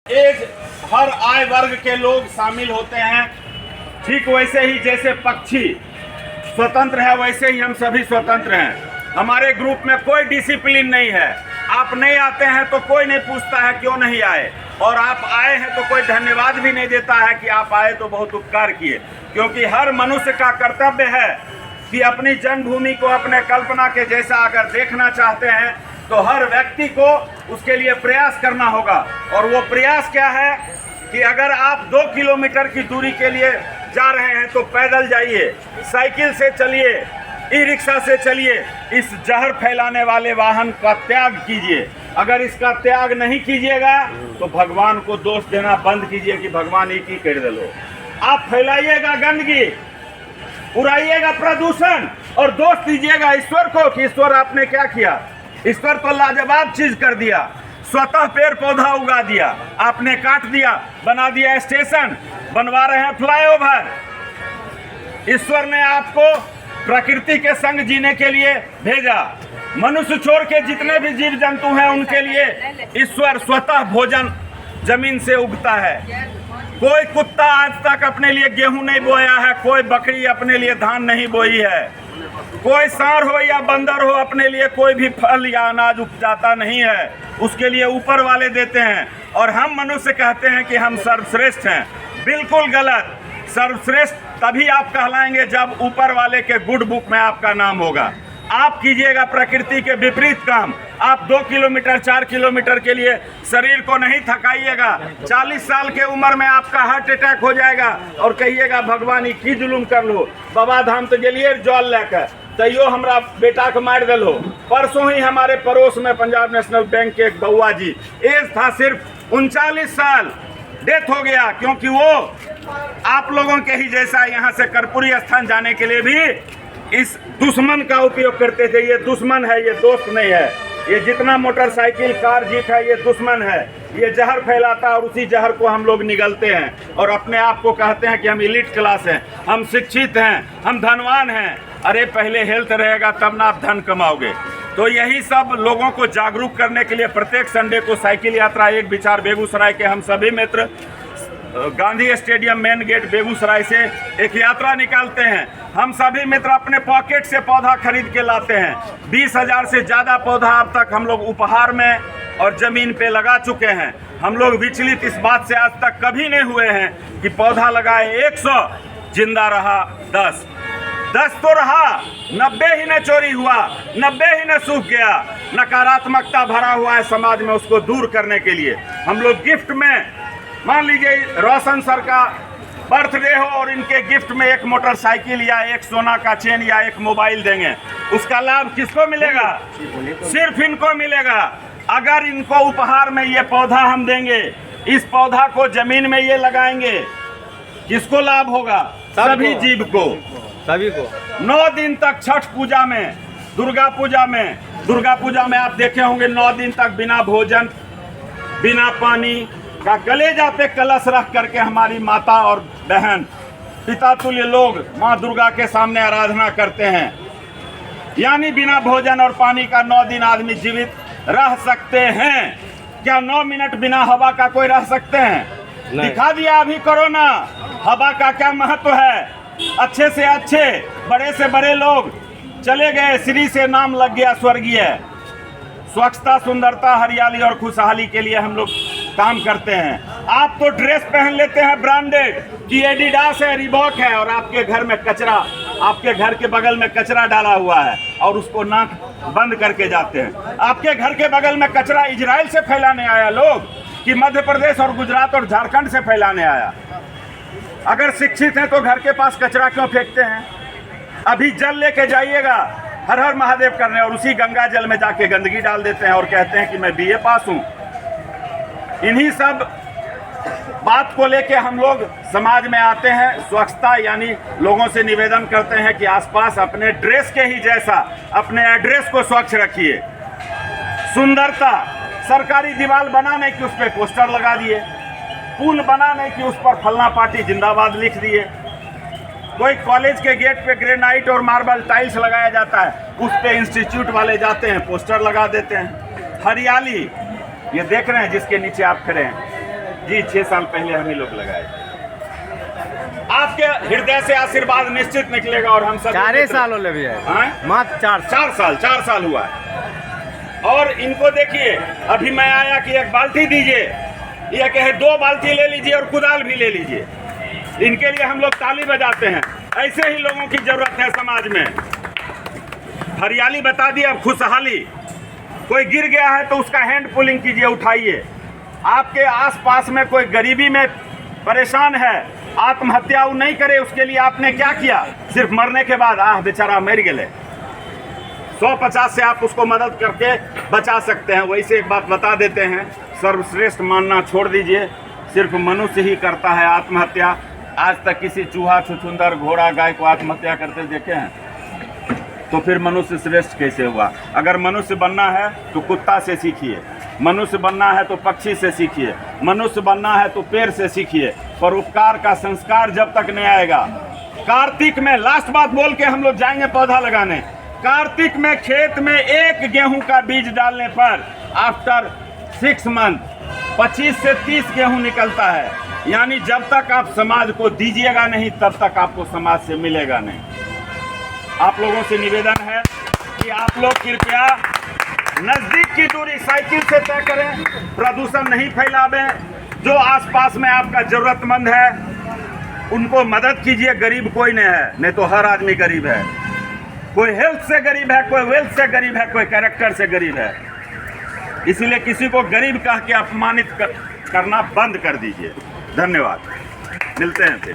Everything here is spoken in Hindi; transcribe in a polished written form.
एज हर आय वर्ग के लोग शामिल होते हैं। ठीक वैसे ही जैसे पक्षी स्वतंत्र है वैसे ही हम सभी स्वतंत्र हैं। हमारे ग्रुप में कोई डिसिप्लिन नहीं है। आप नहीं आते हैं तो कोई नहीं पूछता है क्यों नहीं आए, और आप आए हैं तो कोई धन्यवाद भी नहीं देता है कि आप आए तो बहुत उपकार किए। क्योंकि हर मनुष्य का कर्तव्य है कि अपनी जन्मभूमि को अपने कल्पना के जैसा अगर देखना चाहते हैं तो हर व्यक्ति को उसके लिए प्रयास करना होगा। और वो प्रयास क्या है कि अगर आप 2 किलोमीटर की दूरी के लिए जा रहे हैं तो पैदल जाइए, साइकिल से चलिए, ई रिक्शा से चलिए। इस जहर फैलाने वाले वाहन का त्याग कीजिए। अगर इसका त्याग नहीं कीजिएगा तो भगवान को दोष देना बंद कीजिए कि भगवान एक ही कर दो। आप फैलाइएगा गंदगी, उड़ाइएगा प्रदूषण और दोष दीजिएगा ईश्वर को कि ईश्वर आपने क्या किया। ईश्वर तो लाजवाब चीज कर दिया, स्वतः पेड़ पौधा उगा दिया, आपने काट दिया, बना दिया स्टेशन, बनवा रहे हैं फ्लाईओवर। ईश्वर ने आपको प्रकृति के संग जीने के लिए भेजा। मनुष्य छोड़ के जितने भी जीव जंतु हैं उनके लिए ईश्वर स्वतः भोजन जमीन से उगता है। कोई कुत्ता आज तक अपने लिए गेहूं नहीं बोया है, कोई बकरी अपने लिए धान नहीं बोई है, कोई सांड हो या बंदर हो अपने लिए कोई भी फल या अनाज उपजाता नहीं है। उसके लिए ऊपर वाले देते हैं। और हम मनुष्य कहते हैं कि हम सर्वश्रेष्ठ हैं। बिल्कुल गलत। सर्वश्रेष्ठ तभी आप कहलाएंगे जब ऊपर वाले के गुड बुक में आपका नाम होगा। आप कीजिएगा प्रकृति के विपरीत काम। आप 2 किलोमीटर 4 किलोमीटर के लिए शरीर को नहीं थकाइएगा। 40 साल के उम्र में आपका हार्ट अटैक हो जाएगा और कहिएगा भगवान की जुलूम कर लो, बाबा धाम तो गेलिए जल लेकर तैयो हमरा बेटा के मार दिलो। परसों ही हमारे पड़ोस में पंजाब नेशनल बैंक के एक बउआ जी, एज था सिर्फ 39 साल, डेथ हो गया। क्योंकि वो आप लोगों के ही जैसा यहाँ से कर्पूरी स्थान जाने के लिए भी इस दुश्मन का उपयोग करते थे। ये दुश्मन है, ये दोस्त नहीं है। ये जितना मोटरसाइकिल कार जीप है ये दुश्मन है। ये जहर फैलाता है और उसी जहर को हम लोग निगलते हैं और अपने आप को कहते हैं कि हम एलीट क्लास हैं, हम शिक्षित हैं, हम धनवान हैं। अरे पहले हेल्थ रहेगा तब ना आप धन कमाओगे। तो यही सब लोगों को जागरूक करने के लिए प्रत्येक संडे को साइकिल यात्रा एक विचार बेगूसराय के हम सभी मित्र Gandhi stadium main gate Begusarai से एक यात्रा निकालते हैं। हम सभी मित्र अपने पॉकेट से पौधा खरीद के लाते हैं। 20,000 से ज़्यादा पौधा अब तक हम लोग उपहार में और ज़मीन पे लगा चुके हैं। हम लोग विचलित इस बात से आज तक कभी नहीं हुए हैं कि पौधा लगाए 100, जिंदा रहा 10 तो रहा, 90 ही न चोरी हुआ, 90 ही न सूख गया। नकारात्मकता भरा हुआ है समाज में, उसको दूर करने के लिए हम लोग गिफ्ट में, मान लीजिए रोशन सर का बर्थडे हो और इनके गिफ्ट में एक मोटरसाइकिल या एक सोना का चेन या एक मोबाइल देंगे, उसका लाभ किसको मिलेगा? सिर्फ इनको मिलेगा। अगर इनको उपहार में ये पौधा हम देंगे, इस पौधा को जमीन में ये लगाएंगे, किसको लाभ होगा? सभी जीव को, सभी को। 9 दिन तक छठ पूजा में, दुर्गा पूजा में आप देखे होंगे 9 दिन तक बिना भोजन बिना पानी का कलेजा पे कलश रख करके हमारी माता और बहन पिता तुल्य लोग माँ दुर्गा के सामने आराधना करते हैं। यानी बिना भोजन और पानी का 9 दिन आदमी जीवित रह सकते हैं। क्या 9 मिनट बिना हवा का कोई रह सकते हैं? दिखा दिया अभी कोरोना, हवा का क्या महत्व है। अच्छे से अच्छे, बड़े से बड़े लोग चले गए, श्री से नाम लग गया स्वर्गीय। स्वच्छता, सुंदरता, हरियाली और खुशहाली के लिए हम लोग काम करते हैं। आप तो ड्रेस पहन लेते हैं ब्रांडेड कि एडिडास है, रिबॉक है, और आपके घर में कचरा, आपके घर के बगल में कचरा डाला हुआ है और उसको नाक बंद करके जाते हैं। आपके घर के बगल में कचरा इजराइल से फैलाने आया लोग कि मध्य प्रदेश और गुजरात और झारखंड से फैलाने आया। अगर शिक्षित हैं तो घर के पास कचरा क्यों फेंकते हैं? अभी जल लेके जाइएगा हर हर महादेव करने और उसी गंगा जल में जाके गंदगी डाल देते हैं और कहते हैं कि मैं BA पास हूँ। इन्हीं सब बात को लेके हम लोग समाज में आते हैं। स्वच्छता यानी लोगों से निवेदन करते हैं कि आसपास अपने ड्रेस के ही जैसा अपने एड्रेस को स्वच्छ रखिए। सुंदरता, सरकारी दीवार बनाने की उस पर पोस्टर लगा दिए, पुल बनाने की उस पर फलना पार्टी जिंदाबाद लिख दिए। कोई कॉलेज के गेट पे ग्रेनाइट और मार्बल टाइल्स लगाया जाता है, उस पे इंस्टीट्यूट वाले जाते हैं पोस्टर लगा देते हैं। हरियाली, ये देख रहे हैं जिसके नीचे आप खड़े हैं, जी 6 साल पहले हम ही लोग लगाए। आपके हृदय से आशीर्वाद निश्चित निकलेगा और हम सब 4 साल हो लगे है, मात्र 4 साल हुआ है। और इनको देखिए, अभी मैं आया कि एक बाल्टी दीजिए, ये कहे 2 बाल्टी ले लीजिए और कुदाल भी ले लीजिए। इनके लिए हम लोग ताली बजाते हैं। ऐसे ही लोगों की जरूरत है समाज में। हरियाली बता दी, अब खुशहाली। कोई गिर गया है तो उसका हैंड पुलिंग कीजिए, उठाइए। आपके आसपास में कोई गरीबी में परेशान है, आत्महत्या वो नहीं करे, उसके लिए आपने क्या किया? सिर्फ मरने के बाद बेचारा मर गए, 150 से आप उसको मदद करके बचा सकते हैं। वैसे एक बात बता देते हैं, सर्वश्रेष्ठ मानना छोड़ दीजिए, सिर्फ मनुष्य ही करता है आत्महत्या। आज तक किसी चूहा, छुछुंदर, घोड़ा, गाय को आत्महत्या करते देखे हैं? तो फिर मनुष्य श्रेष्ठ कैसे हुआ? अगर मनुष्य बनना है तो कुत्ता से सीखिए, मनुष्य बनना है तो पक्षी से सीखिए, मनुष्य बनना है तो पेड़ से सीखिए। परोपकार का संस्कार जब तक नहीं आएगा। कार्तिक में, लास्ट बात बोल के हम लोग जाएंगे पौधा लगाने। कार्तिक में खेत में 1 गेहूं का बीज डालने पर आफ्टर 6 मंथ 25 से 30 गेहूं निकलता है। यानी जब तक आप समाज को दीजिएगा नहीं, तब तक आपको समाज से मिलेगा नहीं। आप लोगों से निवेदन है कि आप लोग कृपया नजदीक की दूरी साइकिल से तय करें, प्रदूषण नहीं फैलावें। जो आसपास में आपका जरूरतमंद है उनको मदद कीजिए। गरीब कोई नहीं है, नहीं तो हर आदमी गरीब है। कोई हेल्थ से गरीब है, कोई वेल्थ से गरीब है, कोई कैरेक्टर से गरीब है। इसीलिए किसी को गरीब कह के अपमानित करना बंद कर दीजिए। धन्यवाद, मिलते हैं फिर।